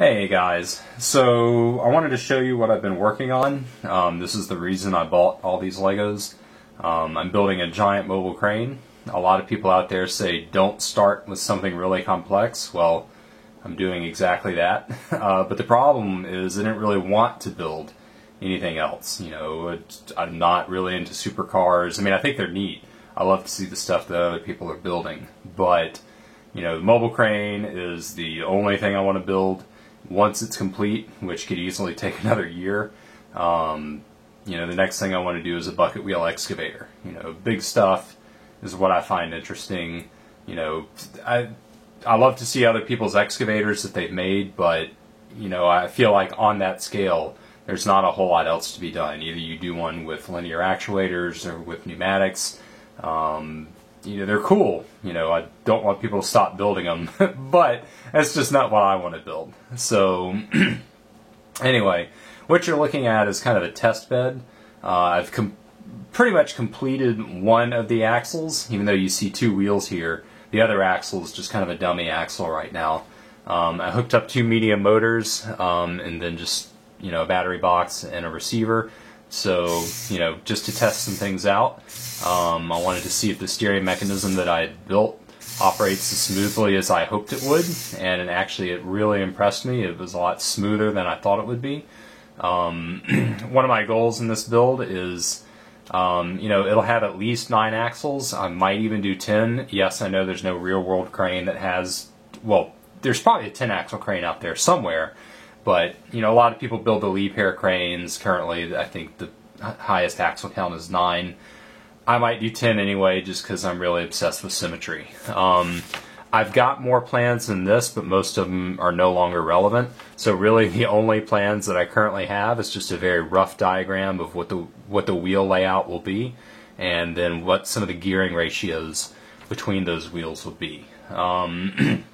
Hey guys, so I wanted to show you what I've been working on. This is the reason I bought all these Legos. I'm building a giant mobile crane. A lot of people out there say don't start with something really complex. Well, I'm doing exactly that. But the problem is I didn't really want to build anything else. You know, I'm not really into supercars. I mean, I think they're neat. I love to see the stuff that other people are building. But, you know, the mobile crane is the only thing I want to build. Once it's complete, which could easily take another year, you know, the next thing I want to do is a bucket wheel excavator. You know, big stuff is what I find interesting. You know, I love to see other people's excavators that they've made, but, you know, I feel like on that scale, there's not a whole lot else to be done. Either you do one with linear actuators or with pneumatics. You know, they're cool. You know, I don't want people to stop building them, but that's just not what I want to build. So, anyway, what you're looking at is kind of a test bed. I've pretty much completed one of the axles, even though you see two wheels here. The other axle is just kind of a dummy axle right now. I hooked up two medium motors, and then just, you know, a battery box and a receiver. So, you know, just to test some things out. I wanted to see if the steering mechanism that I had built operates as smoothly as I hoped it would, and actually it really impressed me. It was a lot smoother than I thought it would be. One of my goals in this build is, you know, it'll have at least 9 axles. I might even do 10. Yes, I know there's no real-world crane that has, well, there's probably a 10-axle crane out there somewhere. But, you know, a lot of people build the Liebherr cranes. Currently, I think the highest axle count is 9. I might do 10 anyway, just because I'm really obsessed with symmetry. I've got more plans than this, but most of them are no longer relevant. So really, the only plans that I currently have is just a very rough diagram of what the wheel layout will be, and then what some of the gearing ratios between those wheels will be. I'm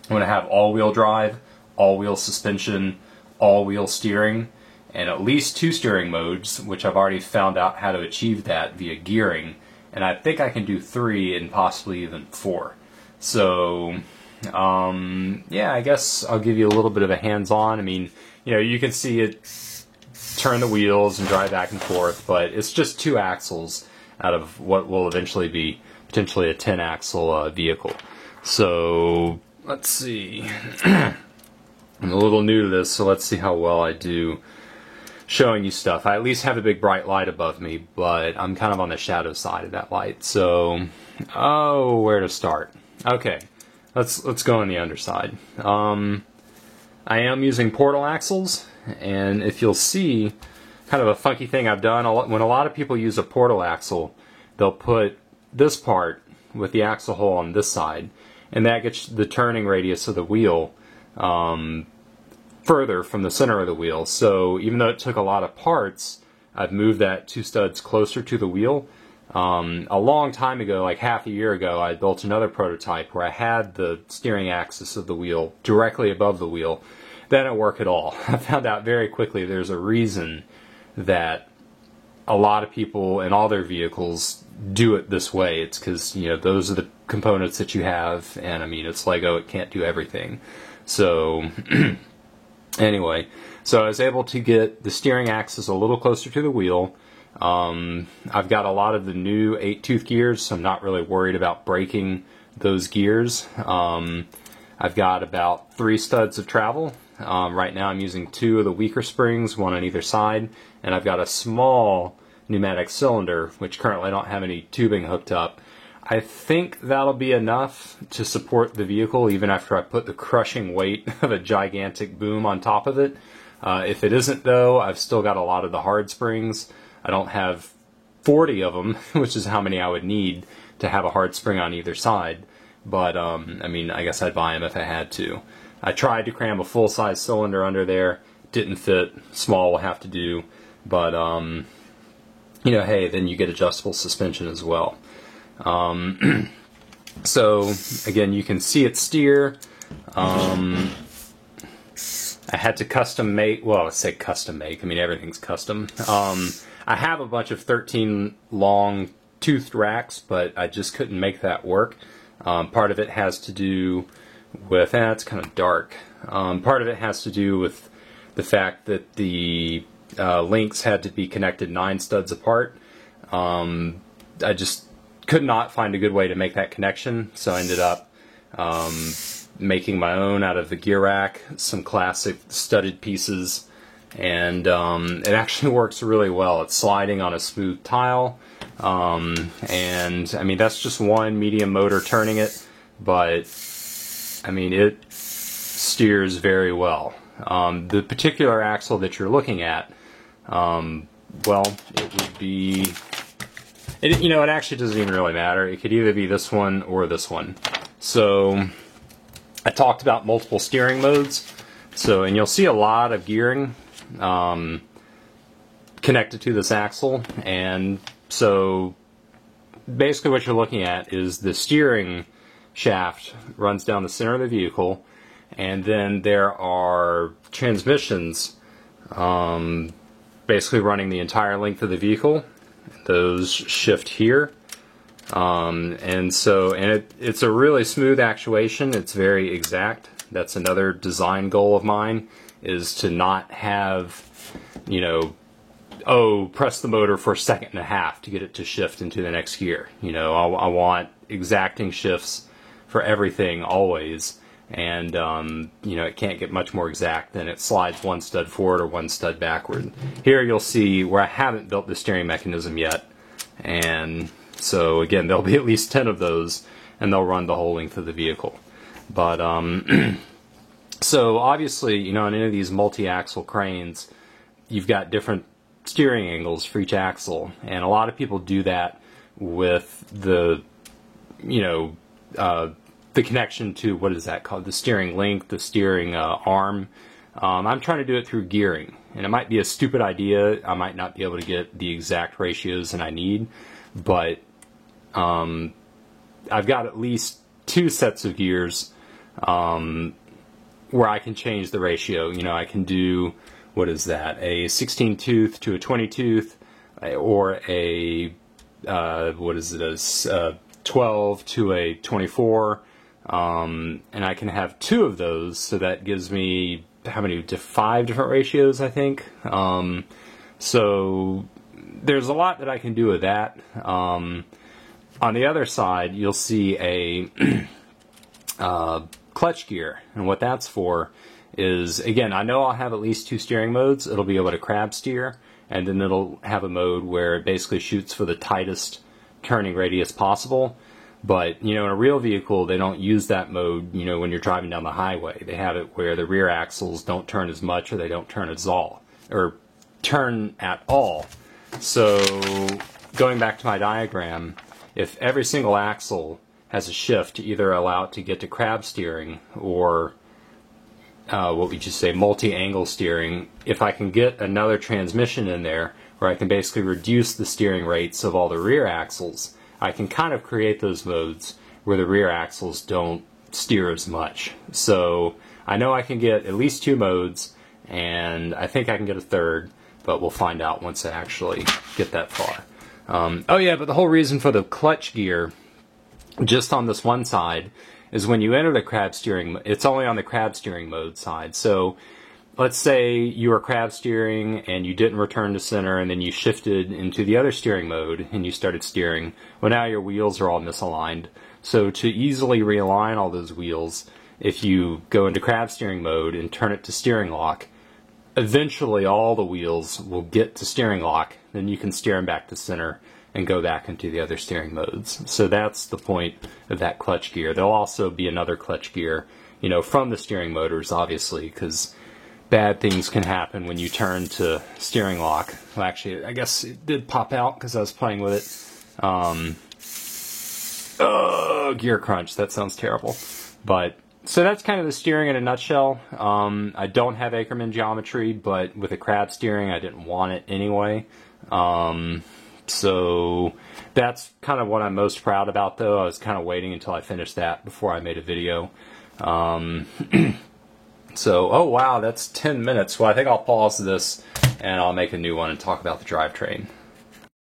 going to have all-wheel drive, all-wheel suspension, all-wheel steering, and at least 2 steering modes, which I've already found out how to achieve that via gearing, and I think I can do 3 and possibly even 4. So, yeah, I guess I'll give you a little bit of a hands-on. I mean, you know, you can see it turn the wheels and drive back and forth, but it's just 2 axles out of what will eventually be potentially a 10-axle vehicle. So, let's see. I'm a little new to this, so let's see how well I do showing you stuff. I at least have a big bright light above me, but I'm kind of on the shadow side of that light. So, oh, where to start? Okay, let's go on the underside. I am using portal axles, and if you'll see, kind of a funky thing I've done, when a lot of people use a portal axle, they'll put this part with the axle hole on this side, and that gets the turning radius of the wheel further from the center of the wheel. So even though it took a lot of parts, I've moved that 2 studs closer to the wheel. A long time ago, like half a year ago, I built another prototype where I had the steering axis of the wheel directly above the wheel. That didn't work at all. I found out very quickly there's a reason that a lot of people in all their vehicles do it this way. It's because, you know, those are the components that you have, and I mean, it's Lego, it can't do everything. So, anyway, so I was able to get the steering axis a little closer to the wheel. I've got a lot of the new 8-tooth gears, so I'm not really worried about breaking those gears. I've got about 3 studs of travel. Right now I'm using 2 of the weaker springs, 1 on either side, and I've got a small pneumatic cylinder, which currently I don't have any tubing hooked up. I think that'll be enough to support the vehicle even after I put the crushing weight of a gigantic boom on top of it. If it isn't, though, I've still got a lot of the hard springs. I don't have 40 of them, which is how many I would need to have a hard spring on either side. But, I mean, I guess I'd buy them if I had to. I tried to cram a full-size cylinder under there. Didn't fit. Small will have to do. But, you know, hey, then you get adjustable suspension as well. So, again, you can see it steer. I had to custom make, well, I say custom make, I mean everything's custom. I have a bunch of 13 long toothed racks, but I just couldn't make that work. Part of it has to do with, it's kind of dark. Part of it has to do with the fact that the links had to be connected 9 studs apart. I just could not find a good way to make that connection, so I ended up making my own out of the gear rack, some classic studded pieces, and it actually works really well. It's sliding on a smooth tile, and I mean that's just one medium motor turning it, but I mean it steers very well. The particular axle that you're looking at, well, it would be, you know, it actually doesn't even really matter. It could either be this one or this one. So I talked about multiple steering modes. So, and you'll see a lot of gearing connected to this axle. And so basically what you're looking at is the steering shaft runs down the center of the vehicle, and then there are transmissions basically running the entire length of the vehicle. Those shift here, and it's a really smooth actuation. It's very exact. That's another design goal of mine, is to not have, you know, oh, press the motor for a second and a half to get it to shift into the next gear. You know, I want exacting shifts for everything always, and you know, it can't get much more exact than it slides 1 stud forward or 1 stud backward. Here you'll see where I haven't built the steering mechanism yet, and so again there'll be at least 10 of those, and they'll run the whole length of the vehicle. But so obviously, you know, on any of these multi-axle cranes, you've got different steering angles for each axle, and a lot of people do that with the, you know, the connection to, what is that called, the steering link, the steering arm. I'm trying to do it through gearing, and it might be a stupid idea. I might not be able to get the exact ratios that I need, but I've got at least 2 sets of gears where I can change the ratio. You know, I can do, what is that, a 16 tooth to a 20 tooth, or a what is it, a 12 to a 24, and I can have 2 of those, so that gives me how many, 5 different ratios, I think. So there's a lot that I can do with that. On the other side, you'll see a clutch gear, and what that's for is, again, I know I'll have at least 2 steering modes. It'll be able to crab steer, and then it'll have a mode where it basically shoots for the tightest turning radius possible. But, you know, in a real vehicle, they don't use that mode, you know, when you're driving down the highway. They have it where the rear axles don't turn as much, or they don't turn at all, or turn at all. So, going back to my diagram, if every single axle has a shift to either allow it to get to crab steering, or what would you say, multi-angle steering, if I can get another transmission in there where I can basically reduce the steering rates of all the rear axles, I can kind of create those modes where the rear axles don't steer as much. So I know I can get at least 2 modes, and I think I can get a third, but we'll find out once I actually get that far. Oh yeah, but the whole reason for the clutch gear, just on this one side, is when you enter the crab steering, it's only on the crab steering mode side. So let's say you were crab steering and you didn't return to center, and then you shifted into the other steering mode and you started steering. Well, now your wheels are all misaligned. So to easily realign all those wheels, if you go into crab steering mode and turn it to steering lock, eventually all the wheels will get to steering lock, then you can steer them back to center and go back into the other steering modes. So that's the point of that clutch gear. There'll also be another clutch gear, you know, from the steering motors, obviously, because bad things can happen when you turn to steering lock. Well, actually, I guess it did pop out because I was playing with it. Gear crunch, that sounds terrible. But so that's kind of the steering in a nutshell. I don't have Ackerman geometry, but with a crab steering, I didn't want it anyway. So that's kind of what I'm most proud about, though. I was kind of waiting until I finished that before I made a video. So, oh wow, that's 10 minutes. Well, I think I'll pause this and I'll make a new one and talk about the drivetrain.